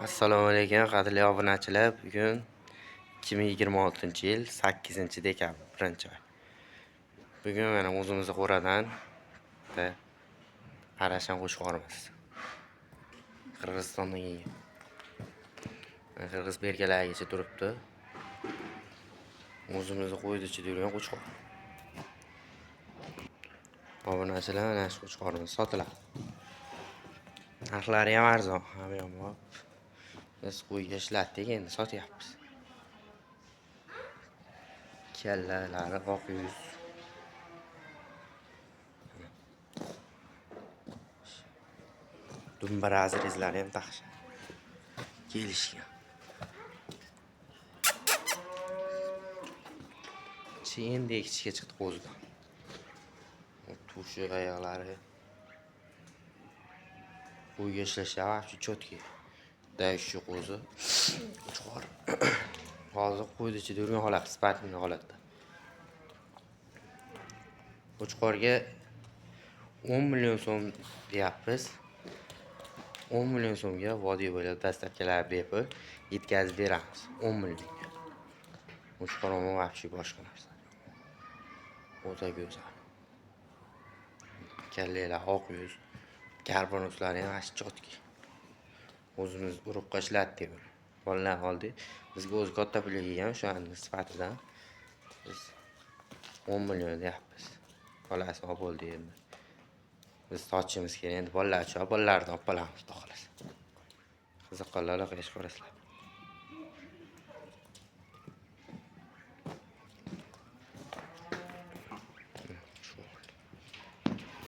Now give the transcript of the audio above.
Assalomu alaykum qadrli obunachilar. Bugun 2026-yil 8-dekabr, birinchi oy. Bugun mana o'zimizni qo'radan Arashan qo'shqorimiz. Qirg'izistondan kelgan. Qirg'iz berkalarigacha turibdi. O'zimizni qo'ydi ichida yurgan qo'chqor. Obunachilar mana shu qo'chqorimiz sotiladi. Narxlari ham arzon, hamma ham bor. Biz qo'yga ishlatdik, endi sotyapmiz. Kallalari oq yuz. Dumbar azrizlari ham taxshi. Kelishgan. Endi kichikka chiqdi qo'zidan. Tushi oyoqlari. Qo'yga ishlashyapti, shu chotki. Dayshu qo'zi. Qo'chqor. Hozir qo'ydi ichida yurgan holat, sifatli holatda. Qo'chqorga 10 million so'm deyapmiz. 10 million so'mga vodiy bo'ylab dastlabkilar bepul yetkazib beramiz. 10 millionga. Qo'chqorni vaqti boshqa narsa. O'ta go'zal. Kallalar oq yuz, karbonuslari ham chotki. O'zimiz urug'ga ishlatdik. Bolalar oldi. Bizga o'zi katta pul yegan o'shaning sifatidan biz 10 million deyapmiz. Bolasini bo'ldi endi. Biz sochimiz kerak endi bolalar olib qolamiz, xolos. Qiziqqanlar qiyish ko'rasizlar.